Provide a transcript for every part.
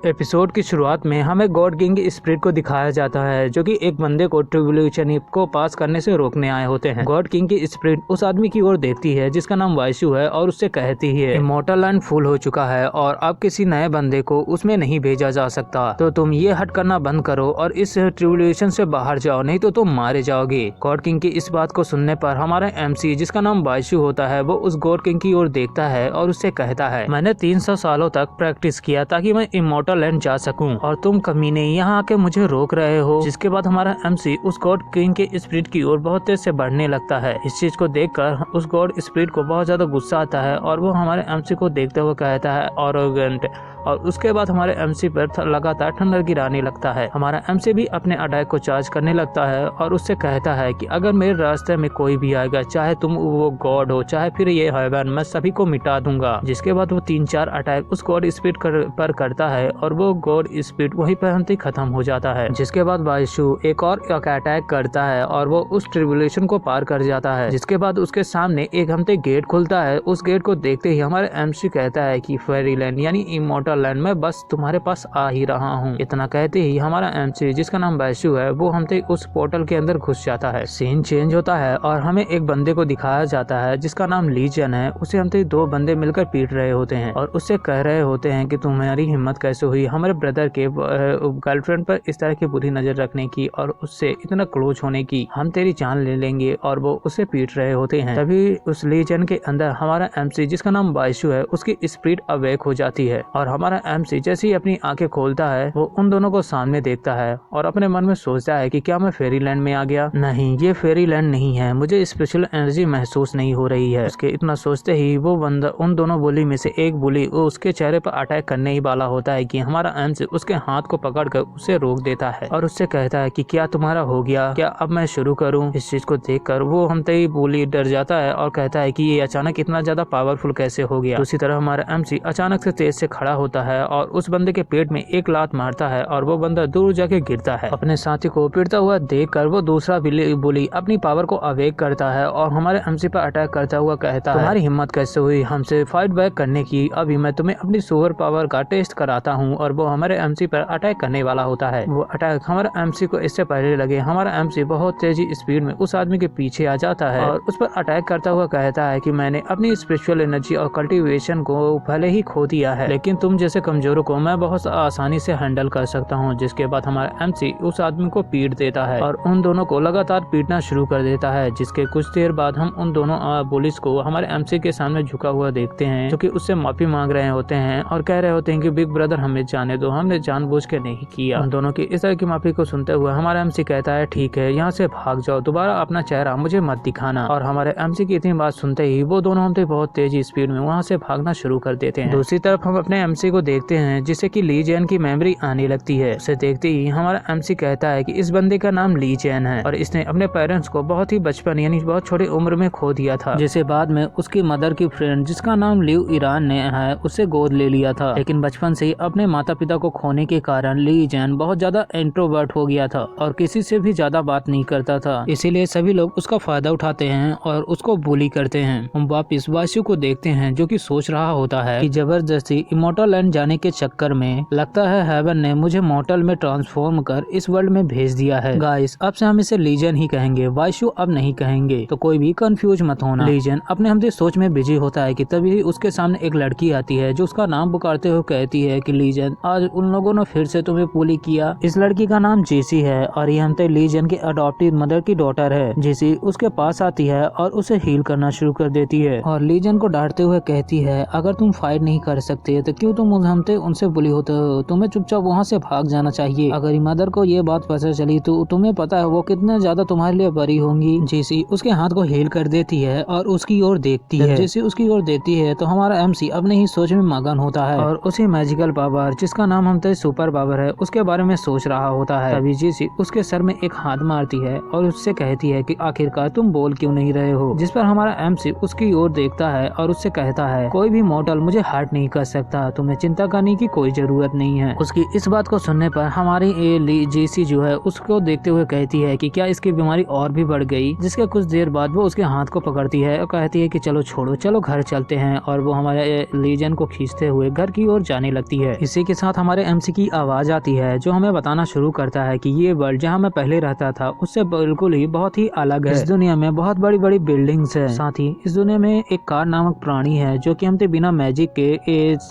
Episode की शुरुआत में हमें गॉड किंग स्पिरिट को दिखाया जाता है, जो कि एक बंदे को ट्रिब्यूलेशन को पास करने से रोकने आए होते हैं। गॉड किंग की स्पिरिट उस आदमी की ओर देखती है जिसका नाम वाइशु है और उससे कहती है इमॉर्टल लैंड फुल हो चुका है और अब किसी नए बंदे को उसमें नहीं भेजा जा सकता, तो तुम ये हट करना बंद करो और इस ट्रिब्यूलेशन से बाहर जाओ, नहीं तो तुम मारे जाओगे। गॉड किंग की इस बात को सुनने पर हमारा MC जिसका नाम वाइशु होता है वो उस गॉड किंग की ओर देखता है और उससे कहता है मैंने 300 सालों तक प्रैक्टिस किया ताकि मैं इमॉर्टल लैंड जा सकूं और तुम कमीने यहाँ आके मुझे रोक रहे हो। जिसके बाद हमारा MC उस गॉड किंग के स्पिरिट की ओर बहुत तेज से बढ़ने लगता है। इस चीज को देखकर उस गॉड स्पिरिट को बहुत ज्यादा गुस्सा आता है और वो हमारे MC को देखते हुए कहता है ऑरोगेंट, और उसके बाद हमारे MC पर लगातार थंडर गिराने लगता है। हमारा MC भी अपने अटैक को चार्ज करने लगता है और उससे कहता है कि अगर मेरे रास्ते में कोई भी आएगा, चाहे तुम वो गॉड हो चाहे फिर ये हेवन, मैं सभी को मिटा दूंगा। जिसके बाद वो 3-4 अटैक उस गॉड स्पिरिट पर करता है और वो गॉड स्पिरिट वहीं पर हमते खत्म हो जाता है। जिसके बाद वाइशु एक और अटैक करता है और वो उस ट्रिब्यूलेशन को पार कर जाता है। जिसके बाद उसके सामने एक हमते गेट खुलता है। उस गेट को देखते ही हमारे MC कहता है कि फेरीलैंड यानी इमॉर्टल लैंड में बस तुम्हारे पास आ ही रहा हूँ। इतना कहते ही हमारा MC जिसका नाम वाइशु है वो हमसे उस पोर्टल के अंदर घुस जाता है। सीन चेंज होता है और हमें एक बंदे को दिखाया जाता है जिसका नाम लीजन है। उसे हमसे 2 बंदे मिलकर पीट रहे होते हैं और उससे कह रहे होते हैं कि तुम्हारी हिम्मत कैसे हुई हमारे ब्रदर के गर्लफ्रेंड पर इस तरह की बुरी नजर रखने की और उससे इतना क्लोज होने की, हम तेरी जान ले लेंगे, और वो उसे पीट रहे होते हैं। तभी उस लीजन के अंदर हमारा MC जिसका नाम वाइशु है उसकी स्पिरिट अवेक हो जाती है और हमारा MC जैसे ही अपनी आंखें खोलता है वो उन दोनों को सामने देखता है और अपने मन में सोचता है कि क्या मैं फेरीलैंड में आ गया? नहीं, ये फेरीलैंड नहीं है, मुझे स्पेशल एनर्जी महसूस नहीं हो रही है। उसके इतना सोचते ही वो बंदा उन दोनों बुली में से एक बुली उसके चेहरे पर अटैक करने ही वाला होता है कि हमारा MC उसके हाथ को पकड़कर उसे रोक देता है और उससे कहता है कि क्या तुम्हारा हो गया, क्या अब मैं शुरू करूं? इस चीज को देखकर वो हमसे ही बुली डर जाता है और कहता है कि ये अचानक इतना ज्यादा पावरफुल कैसे हो गया। दूसरी तरफ हमारा MC अचानक से तेज से खड़ा होता है और उस बंदे के पेट में एक लात मारता है और वो बंदा दूर जाके गिरता है। अपने साथी को पीटता हुआ देखकर वो दूसरा बुली अपनी पावर को अवेक करता है और हमारे MC पर अटैक करता हुआ कहता है तुम्हारी हिम्मत कैसे हुई हमसे फाइट बैक करने की, अभी मैं तुम्हें अपनी सुपर पावर का टेस्ट कराता हूँ। और वो हमारे MC पर अटैक करने वाला होता है। वो अटैक हमारे MC को इससे पहले लगे हमारा MC बहुत तेजी स्पीड में उस आदमी के पीछे आ जाता है और उस पर अटैक करता हुआ कहता है कि मैंने अपनी स्पिरिचुअल एनर्जी और कल्टीवेशन को पहले ही खो दिया है, लेकिन तुम जैसे कमजोरों को मैं बहुत आसानी से हैंडल कर सकता हूँ। जिसके बाद हमारा MC उस आदमी को पीट देता है और उन दोनों को लगातार पीटना शुरू कर देता है। जिसके कुछ देर बाद हम उन दोनों पुलिस को हमारे MC के सामने झुका हुआ देखते हैं, जो कि उससे माफी मांग रहे होते हैं और कह रहे होते हैं कि बिग ब्रदर हमें जाने दो, हमने जानबूझ के नहीं किया। उन दोनों की इस तरह की माफी को सुनते हुए हमारा MC कहता है ठीक है, यहाँ से भाग जाओ, दोबारा अपना चेहरा मुझे मत दिखाना। और हमारे MC की इतनी बात सुनते ही वो दोनों हमसे बहुत तेजी स्पीड में वहाँ से भागना शुरू कर देते हैं। दूसरी तरफ हम अपने MC को देखते हैं जिससे कि लीजन की मेमोरी आने लगती है। उसे देखते ही हमारा MC कहता है कि इस बंदे का नाम लीजन है और इसने अपने पेरेंट्स को बहुत ही बचपन यानी बहुत छोटी उम्र में खो दिया था, जिसे बाद में उसकी मदर की फ्रेंड जिसका नाम लिव ईरान ने है उससे गोद ले लिया था। लेकिन बचपन से ही अपने माता पिता को खोने के कारण लीजन बहुत ज्यादा इंट्रोवर्ट हो गया था और किसी से भी ज्यादा बात नहीं करता था, इसीलिए सभी लोग उसका फायदा उठाते हैं और उसको बुली करते हैं। हम वापिस वाइशु को देखते हैं जो कि सोच रहा होता है कि जबरदस्ती इमॉर्टल लैंड जाने के चक्कर में लगता है हेवन ने मुझे मॉर्टल में ट्रांसफॉर्म कर इस वर्ल्ड में भेज दिया है। गाइस, अब से हम इसे लीजन ही कहेंगे, वाइशु अब नहीं कहेंगे, तो कोई भी कंफ्यूज मत होना। लीजन अपने हमसे सोच में बिजी होता है कि तभी उसके सामने एक लड़की आती है जो उसका नाम पुकारते हुए कहती है कि लीजन, आज उन लोगों ने फिर से तुम्हें बुली किया। इस लड़की का नाम जेसी है और ये हमसे लीजन के अडॉप्टेड मदर की डॉटर है। जेसी उसके पास आती है और उसे हील करना शुरू कर देती है और लीजन को डांटते हुए कहती है अगर तुम फाइट नहीं कर सकते तो क्यों तुम हमसे उनसे बुली होते हो, तुम्हें चुपचाप वहाँ से भाग जाना चाहिए। अगर मदर को ये बात पता चली तो तुम्हें पता है वो कितने ज्यादा तुम्हारे लिए बरी होंगी। जेसी उसके हाथ को हील कर देती है और उसकी ओर देखती है। जेसी उसकी ओर देखती है तो हमारा MC अपने ही सोच में मगन होता है और उसी मैजिकल पावर जिसका नाम हमसे सुपर पावर है उसके बारे में सोच रहा होता है। तभी जेसी उसके सर में एक हाथ मारती है और उससे कहती है कि आखिरकार तुम बोल क्यों नहीं रहे हो। जिस पर हमारा MC उसकी ओर देखता है और उससे कहता है कोई भी मॉर्टल मुझे हर्ट नहीं कर सकता, तुम्हें चिंता करने की कोई जरूरत नहीं है। उसकी इस बात को सुनने पर हमारी जेसी जो है उसको देखते हुए कहती है कि क्या इसकी बीमारी और भी बढ़ गई। जिसके कुछ देर बाद वो उसके हाथ को पकड़ती है और कहती है कि चलो छोड़ो, चलो घर चलते हैं। और वो हमारे लीजन को खींचते हुए घर की ओर जाने लगती है। इसी के साथ हमारे एमसी की आवाज आती है जो हमें बताना शुरू करता है कि ये वर्ल्ड जहाँ मैं पहले रहता था उससे बिल्कुल ही बहुत ही अलग है। इस दुनिया में बहुत बड़ी बड़ी बिल्डिंग्स है, साथ ही इस दुनिया में एक कार नामक प्राणी है जो कि हमसे बिना मैजिक के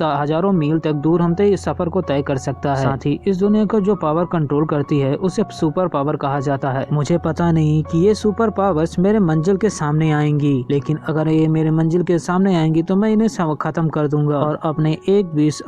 हजारों मील तक दूर हमसे इस सफर को तय कर सकता है। साथ ही इस दुनिया को जो पावर कंट्रोल करती है उसे सुपर पावर कहा जाता है। मुझे पता नहीं कि ये सुपर पावर्स मेरे मंजिल के सामने आएंगी, लेकिन अगर ये मेरे मंजिल के सामने आएंगी तो मैं इन्हें खत्म कर दूंगा और अपने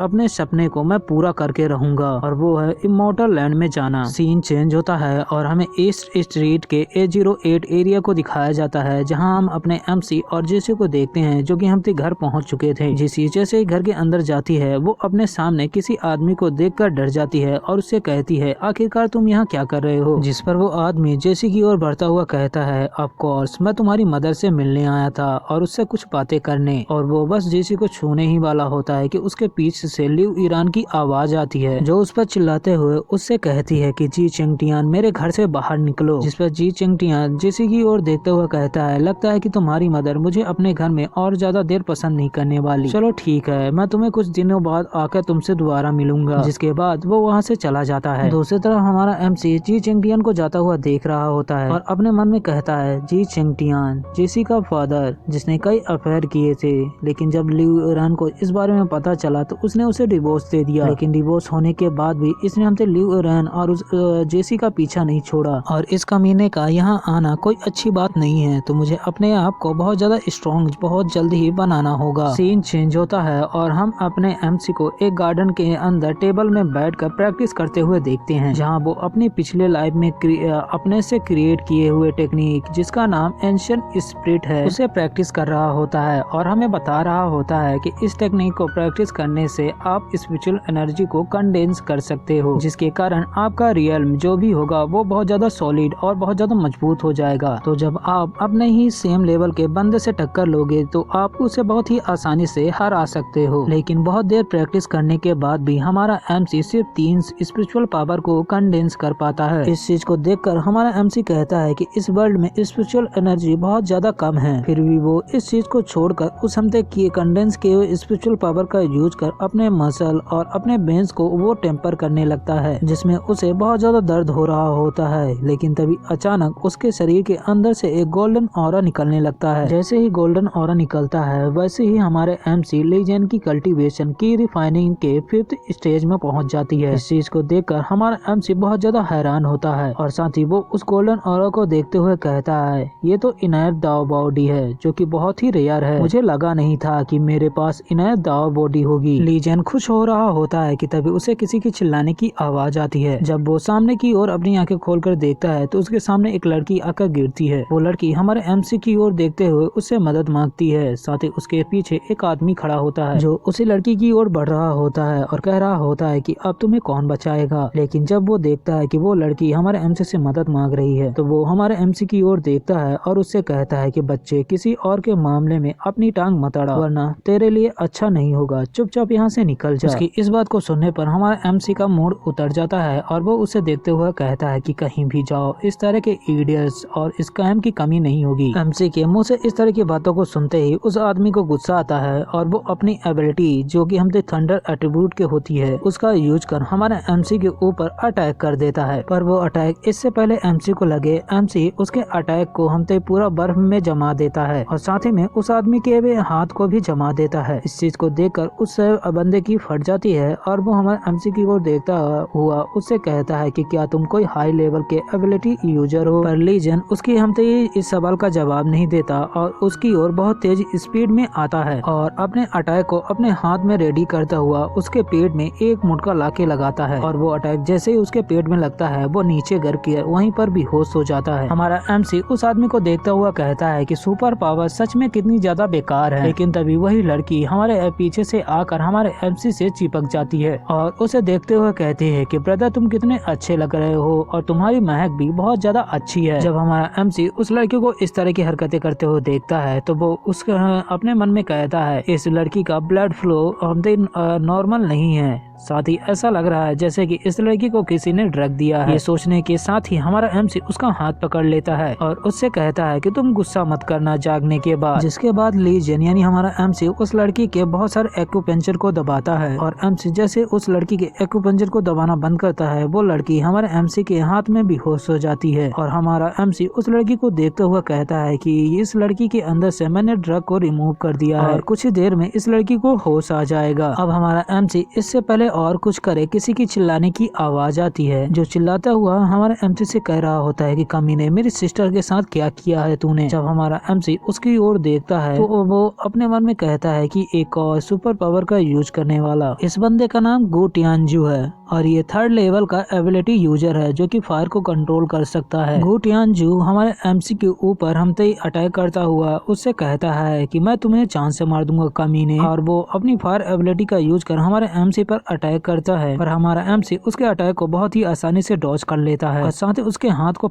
अपने सपने को मैं पूरा करके रहूंगा, और वो है इमॉर्टल लैंड में जाना। सीन चेंज होता है और हमें ईस्ट स्ट्रीट के A08 एरिया को दिखाया जाता है जहां हम अपने एमसी और जेसी को देखते हैं जो कि हमसे घर पहुंच चुके थे। जेसी जैसे ही घर के अंदर जाती है वो अपने सामने किसी आदमी को देखकर डर जाती है और उससे कहती है आखिरकार तुम यहाँ क्या कर रहे हो, जिस पर वो आदमी जेसी की ओर बढ़ता हुआ कहता है ऑफ कोर्स मैं तुम्हारी मदर से मिलने आया था और उससे कुछ बातें करने, और वो बस जेसी को छूने ही वाला होता है कि उसके पीछे से लिव ईरान की आवाज आती है जो उस पर चिल्लाते हुए उससे कहती है कि जी चिंगटियान मेरे घर से बाहर निकलो, जिस पर जी चिंगटियान जेसी की ओर देखते हुए कहता है लगता है कि तुम्हारी मदर मुझे अपने घर में और ज्यादा देर पसंद नहीं करने वाली, चलो ठीक है मैं तुम्हें कुछ दिनों बाद आकर तुमसे दोबारा मिलूंगा। जिसके बाद वो वहाँ से चला जाता है। दूसरी तरफ हमारा एमसी जी चिंगटियान को जाता हुआ देख रहा होता है और अपने मन में कहता है जी चिंगटियान जेसी का फादर जिसने कई अफेयर किए थे, लेकिन जब लिव ईरान को इस बारे में पता चला तो उसने उसे डिवोर्स दे दिया, लेकिन डिवोर्स होने के बाद भी इसने हमसे लिव ईरान और उस जेसी का पीछा नहीं छोड़ा, और इस कमीने का यहाँ आना कोई अच्छी बात नहीं है, तो मुझे अपने आप को बहुत ज्यादा स्ट्रॉन्ग बहुत जल्द ही बनाना होगा। सीन चेंज होता है और हम अपने एमसी को एक गार्डन के अंदर टेबल में बैठकर प्रैक्टिस करते हुए देखते हैं जहाँ वो अपनी पिछले लाइफ में अपने से क्रिएट किए हुए टेक्निक जिसका नाम एंशिएंट स्पिरिट है उसे प्रैक्टिस कर रहा होता है, और हमें बता रहा होता है कि इस टेक्निक को प्रैक्टिस करने से आप स्पिरिचुअल एनर्जी को कंडेंस कर सकते हो, जिसके कारण आपका रियल्म जो भी होगा वो बहुत ज्यादा सॉलिड और बहुत ज्यादा मजबूत हो जाएगा। तो जब आप अपने ही सेम लेवल के बंदे से टक्कर लोगे तो आप उसे बहुत ही आसानी से हरा सकते हो, लेकिन बहुत देर प्रैक्टिस करने के बाद भी हमारा एमसी सिर्फ 3 स्पिरिचुअल पावर को कंडेंस कर पाता है। इस चीज को देखकर हमारा एमसी कहता है कि इस वर्ल्ड में स्पिरिचुअल एनर्जी बहुत ज्यादा कम है, फिर भी वो इस चीज को छोड़कर उस हमसे किए कंडेंस किए हुए स्पिरिचुअल पावर का यूज कर अपने मसल और अपने बेन्स को वो टेम्पर करने लगता है, जिसमें उसे बहुत ज्यादा दर्द हो रहा होता है। लेकिन तभी अचानक उसके शरीर के अंदर से एक गोल्डन ऑरा निकलने लगता है। जैसे ही गोल्डन ऑरा निकलता है वैसे ही हमारे एमसी लीजेंड की कल्टीवेशन की रिफाइनिंग के 5th स्टेज में पहुंच जाती है। इस चीज को देखकर हमारा एमसी बहुत ज्यादा हैरान होता है, और साथ ही वो उस गोल्डन ऑरा को देखते हुए कहता है ये तो इनर दाव बॉडी है जो कि बहुत ही रेयर है, मुझे लगा नहीं था कि मेरे पास इनर दाव बॉडी होगी। लीजेंड खुश हो रहा होता है कि तभी उसे किसी की चिल्लाने की आवाज आती है। जब वो सामने की ओर अपनी आंखें खोलकर देखता है तो उसके सामने एक लड़की आकर गिरती है। वो लड़की हमारे एमसी की ओर देखते हुए उससे मदद मांगती है, साथ ही उसके पीछे एक आदमी खड़ा होता है जो उसी लड़की की ओर बढ़ रहा होता है और कह रहा होता है कि अब तुम्हें कौन बचाएगा। लेकिन जब वो देखता है कि वो लड़की हमारे एमसी से मदद मांग रही है तो वो हमारे एमसी की ओर देखता है और उससे कहता है कि बच्चे किसी और के मामले में अपनी टांग मत अड़ा वरना तेरे लिए अच्छा नहीं होगा, चुपचाप यहाँ से निकल जा। उसकी इस बात को सुनने पर हमारा एमसी का मूड उतर जाता है और वो उसे देखते हुए कहता है कि कहीं भी जाओ इस तरह के इडियट्स और स्कैम की कमी नहीं होगी। एमसी के मुंह से इस तरह की बातों को सुनते ही उस आदमी को गुस्सा आता है और वो अपनी एबिलिटी जो कि हमसे थंडर एट्रीब्यूट के होती है उसका यूज कर हमारे एमसी के ऊपर अटैक कर देता है। पर वो अटैक इससे पहले एमसी को लगे एमसी उसके अटैक को हमसे पूरा बर्फ में जमा देता है और साथ ही में उस आदमी के हाथ को भी जमा देता है। इस चीज को देखकर उस बंदे की फट जाती है और वो हमारे एमसी की ओर देखता हुआ उससे कहता है कि क्या तुम कोई हाई लेवल के एबिलिटी यूजर हो। पर लीजन उसकी हमसे इस सवाल का जवाब नहीं देता और उसकी ओर बहुत तेज स्पीड में आता है और अपने अटैक को अपने हाथ में रेडी करता हुआ उसके पेट में एक मुटका लाके लगाता है, और वो अटैक जैसे ही उसके पेट में लगता है वो नीचे गिर के वहीं पर बेहोश हो जाता है। हमारा एमसी उस आदमी को देखता हुआ कहता है कि सुपर पावर सच में कितनी ज्यादा बेकार है। लेकिन तभी वही लड़की हमारे पीछे से आकर हमारे एमसी से चिपक जाती है और उसे देखते हुए कहती है कि ब्रदर तुम कितने अच्छे लग रहे हो और तुम्हारी महक भी बहुत ज्यादा अच्छी है। जब हमारा एमसी उस लड़की को इस तरह की हरकतें करते हुए देखता है तो वो उसके अपने मन में कहता है इस लड़की का ब्लड फ्लो नॉर्मल नहीं है, साथ ही ऐसा लग रहा है जैसे कि इस लड़की को किसी ने ड्रग दिया है। ये सोचने के साथ ही हमारा एमसी उसका हाथ पकड़ लेता है और उससे कहता है कि तुम गुस्सा मत करना जागने के बाद। जिसके बाद लीजन यानी हमारा एमसी उस लड़की के बहुत सारे एक्यूपंक्चर को दबाता है और एमसी जैसे उस लड़की के एक्यूपंक्चर को दबाना बंद करता है, वो लड़की हमारे एमसी के हाथ में बेहोश हो जाती है और हमारा एमसी उस लड़की को देखते हुए कहता है कि इस लड़की के अंदर से मैंने ड्रग को रिमूव कर दिया है और कुछ ही देर में इस लड़की को होश आ जाएगा। अब हमारा एमसी इससे पहले और कुछ करे किसी की चिल्लाने की आवाज आती है, जो चिल्लाता हुआ हमारे एमसी से कह रहा होता है कि कमीने मेरी सिस्टर के साथ क्या किया है तूने। जब हमारा एमसी उसकी ओर देखता है तो वो अपने मन में कहता है कि एक और सुपर पावर का यूज करने वाला। इस बंदे का नाम गो टियानजू है और ये 3rd लेवल का एबिलिटी यूजर है जो कि फायर को कंट्रोल कर सकता है। गो टियानजू हमारे एमसी के ऊपर हमसे ही अटैक करता हुआ उससे कहता है कि मैं तुम्हें चांद से मार दूंगा कमीने, और वो अपनी फायर एबिलिटी का यूज कर हमारे एमसी पर अटैक करता है पर हमारा एमसी उसके अटैक को बहुत ही आसानी से डॉज कर लेता है और साथ ही उसके हाथ को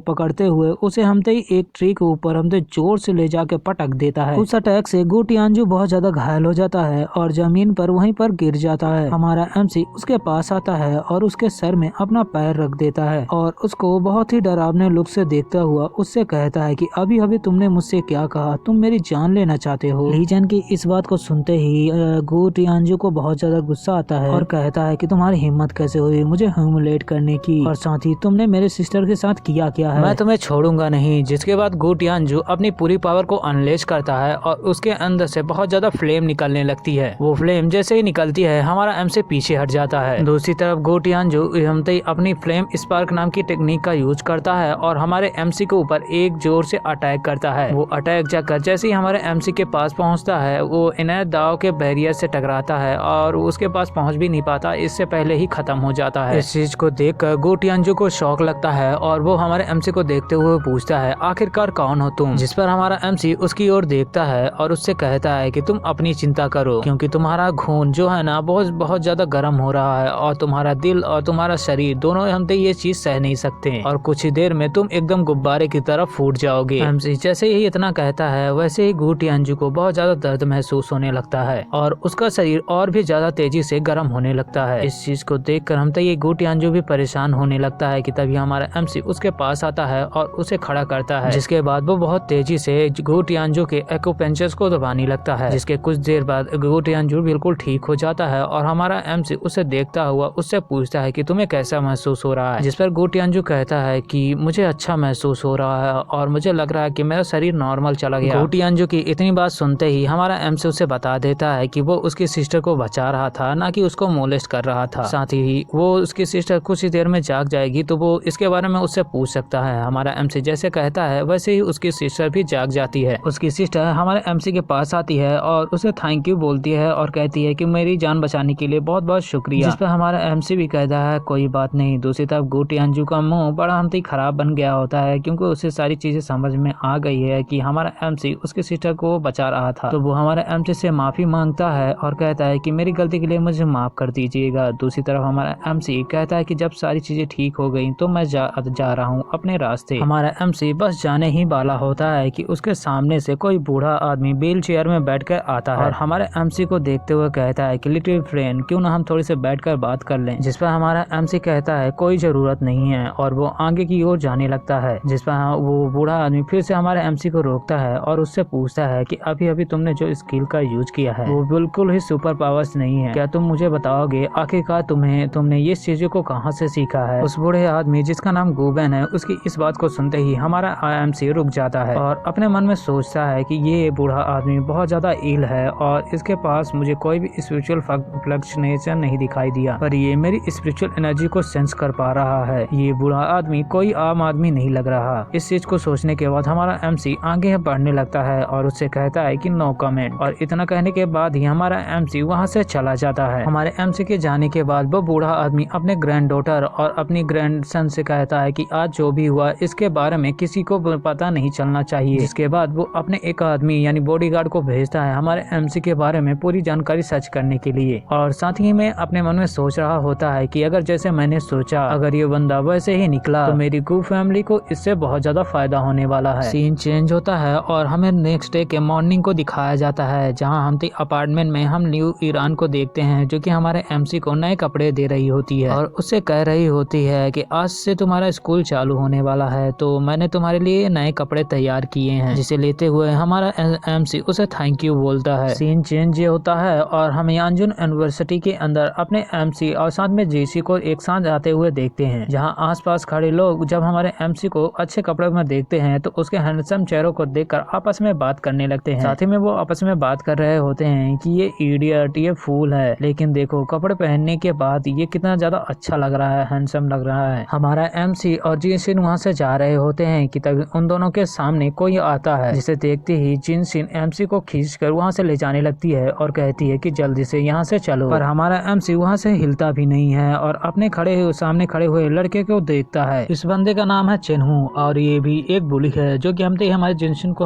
पकड़ते हुए उसे हमसे ही एक ट्री के ऊपर हमसे जोर से ले जाके पटक देता है। उस अटैक से गो टियानजू बहुत ज्यादा घायल हो जाता है और जमीन पर वहीं पर गिर जाता है। हमारा एमसी उसके पास आता है और उसके सर में अपना पैर रख देता है और उसको बहुत ही डरावने लुक से देखता हुआ उससे कहता है कि अभी अभी तुमने मुझसे क्या कहा, तुम मेरी जान लेना चाहते हो। लीजन की इस बात को सुनते ही गो टियानजू को बहुत ज्यादा गुस्सा आता है और कहता है कि तुम्हारी हिम्मत कैसे हुई मुझे ह्यूमिलेट करने की, और साथ ही तुमने मेरे सिस्टर के साथ किया क्या है, मैं तुम्हें छोड़ूंगा नहीं। जिसके बाद गो टियानजू अपनी पूरी पावर को अनलेश करता है और उसके अंदर से बहुत ज्यादा फ्लेम निकलने लगती है। वो फ्लेम जैसे ही निकलती है हमारा एमसी पीछे हट जाता है। दूसरी तरफ गो टियानजू हमते ही अपनी फ्लेम स्पार्क नाम की टेक्निक का यूज करता है और हमारे एमसी के ऊपर एक जोर से अटैक करता है। वो अटैक जाकर जैसे ही हमारे एमसी के पास पहुंचता है वो इन्हें दाव के बैरियर से टकराता है और उसके पास पहुंच भी नहीं पाता, इससे पहले ही खत्म हो जाता है। इस चीज को देखकर गो टियानजू को शौक लगता है और वो हमारे एमसी को देखते हुए पूछता है आखिरकार कौन हो तुम। जिस पर हमारा एमसी उसकी ओर देखता है और उससे कहता है कि तुम अपनी चिंता करो क्योंकि तुम्हारा खून जो है ना बहुत ज्यादा गर्म हो रहा है और तुम्हारा दिल और तुम्हारा शरीर दोनों हमसे ये चीज सह नहीं सकते और कुछ ही देर में तुम एकदम गुब्बारे की तरह फूट जाओगे। एमसी जैसे ही इतना कहता है वैसे ही गो टियानजू को बहुत ज्यादा दर्द महसूस होने लगता है और उसका शरीर और भी ज्यादा तेजी से गर्म होने लगता है। इस चीज को देखकर हमसे ये गो टियानजू भी परेशान होने लगता है कि तभी हमारा एमसी उसके पास आता है और उसे खड़ा करता है। जिसके बाद वो बहुत तेजी से गो टियानजू के एक्यूपंक्चर्स को दबाने लगता है। जिसके कुछ देर बाद गो टियानजू बिल्कुल ठीक हो जाता है और हमारा एमसी उसे देखता हुआ उससे पूछता है कि तुम्हें कैसा महसूस हो रहा है। जिस पर गो टियानजू कहता है कि मुझे अच्छा महसूस हो रहा है और मुझे लग रहा है कि मेरा शरीर नॉर्मल चला गया। गो टियानजू की इतनी बात सुनते ही हमारा एमसी उसे बता देता है कि वो उसकी सिस्टर को बचा रहा था, ना कि उसको मोलेस्ट कर रहा था। साथ ही वो उसकी सिस्टर कुछ ही देर में जाग जाएगी तो वो इसके बारे में उससे पूछ सकता है। हमारा एमसी जैसे कहता है वैसे ही उसकी सिस्टर भी जाग जाती है। उसकी सिस्टर हमारे एमसी के पास आती है और उसे थैंक यू बोलती है और कहती है कि मेरी जान बचाने के लिए बहुत बहुत शुक्रिया। जिस पर हमारा एमसी भी कहता है कोई बात नहीं। दूसरी तरफ गो टियानजू का मुंह बड़ा हमसे खराब बन गया होता है क्योंकि उसे सारी चीजें समझ में आ गई है कि हमारा एमसी उसकी सिस्टर को बचा रहा था। तो वो हमारे एमसी से माफी मांगता है और कहता है कि मेरी गलती के लिए मुझे माफ कर दीजिएगा। दूसरी तरफ हमारा एमसी कहता है कि जब सारी चीजें ठीक हो गई तो मैं जा रहा हूँ अपने रास्ते। हमारा एमसी बस जाने ही वाला होता है कि उसके सामने से कोई बूढ़ा आदमी व्हील चेयर में बैठकर आता है और हमारे एमसी को देखते हुए कहता है कि लिटिल फ्रेंड क्यों ना हम थोड़ी से बैठकर बात कर लें। जिस पर हमारा एमसी कहता है कोई जरूरत नहीं है और वो आगे की ओर जाने लगता है। जिस पर वो बूढ़ा आदमी फिर से हमारे एमसी को रोकता है और उससे पूछता है कि अभी अभी तुमने जो स्किल का यूज किया है वो बिल्कुल ही सुपर पावर्स नहीं है, क्या तुम मुझे बताओगे आखिरकार तुमने ये चीजों को कहां से सीखा है। उस बूढ़े आदमी जिसका नाम गुबेन है उसकी इस बात को सुनते ही हमारा एमसी रुक जाता है और अपने मन में सोचता है कि ये बूढ़ा आदमी बहुत ज्यादा इल है और इसके पास मुझे कोई भी स्पिरिचुअल फ्लक्चुएशन नहीं दिखाई दिया, पर ये मेरी स्पिरिचुअल एनर्जी को सेंस कर पा रहा है। ये बूढ़ा आदमी कोई आम आदमी नहीं लग रहा। इस चीज को सोचने के बाद हमारा एमसी आगे बढ़ने लगता है और उससे कहता है कि नो कमेंट, और इतना कहने के बाद ही हमारा एमसी वहां से चला जाता है। हमारे एमसी के जाने के बाद वो बूढ़ा आदमी अपने ग्रैंड डॉटर और अपनी ग्रैंड सन से कहता है कि आज जो भी हुआ इसके बारे में किसी को पता नहीं चलना चाहिए। जिसके बाद वो अपने एक आदमी यानी बॉडीगार्ड को भेजता है हमारे एमसी के बारे में पूरी जानकारी सर्च करने के लिए। और साथ ही में अपने मन में सोच रहा होता है कि अगर जैसे मैंने सोचा अगर ये बंदा वैसे ही निकला तो मेरी गू फैमिली को इससे बहुत ज्यादा फायदा होने वाला है। सीन चेंज होता है और हमें नेक्स्ट डे के मॉर्निंग को दिखाया जाता है, जहां हम अपार्टमेंट में हम न्यू ईरान को देखते हैं, जो कि हमारे एमसी को नए कपड़े दे रही होती है और उससे कह रही होती है कि आज से तुम्हारा स्कूल चालू होने वाला है, तो मैंने तुम्हारे लिए नए कपड़े तैयार किए हैं। जिसे लेते हुए हमारा एमसी उसे थैंक यू बोलता है। सीन चेंज ये होता है और हम यांजुन यूनिवर्सिटी के अंदर अपने एमसी और साथ में जेसी को एक साथ आते हुए देखते हैं, जहां आसपास खड़े लोग जब हमारे एमसी को अच्छे कपड़े में देखते हैं तो उसके हैंडसम चेहरों को देखकर आपस में बात करने लगते हैं। साथ ही में वो आपस में बात कर रहे होते हैं कि ये इडियट, ये फूल है, लेकिन देखो कपड़े पहनने के बाद ये कितना ज्यादा अच्छा लग रहा है, हैंडसम लग रहा है। हमारा एमसी और जिनसिन वहाँ से जा रहे होते हैं कि तभी उन दोनों के सामने कोई आता है, जिसे देखते ही जिनसिन एमसी को खींचकर वहाँ से ले जाने लगती है और कहती है कि जल्दी से यहाँ से चलो। पर हमारा एमसी वहाँ से हिलता भी नहीं है और अपने सामने खड़े हुए लड़के को देखता है। इस बंदे का नाम है चेनहू और ये भी एक बुली है, जो कि हमारे जिनसिन को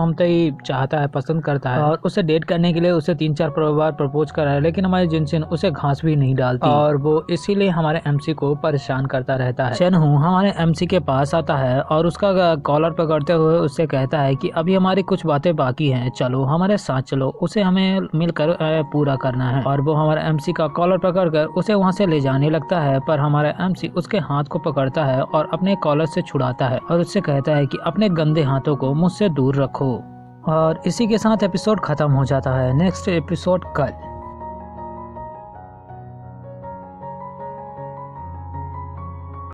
चाहता है, पसंद करता है और उसे डेट करने के लिए उसे 3-4 बार प्रपोज करा है, लेकिन हमारे जिनसिन उसे घास भी नहीं डालती और वो इसीलिए हमारे एमसी को परेशान करता रहता है। चेनहू हमारे एमसी के पास आता है और उसका कॉलर पकड़ते हुए उससे कहता है कि अभी हमारी कुछ बातें बाकी हैं, चलो हमारे साथ चलो, उसे हमें मिलकर पूरा करना है। और वो हमारे एमसी का कॉलर पकड़कर उसे वहाँ से ले जाने लगता है, पर हमारा एमसी उसके हाथ को पकड़ता है और अपने कॉलर से छुड़ाता है और उससे कहता है कि अपने गंदे हाथों को मुझसे दूर रखो। और इसी के साथ एपिसोड खत्म हो जाता है। नेक्स्ट एपिसोड कल।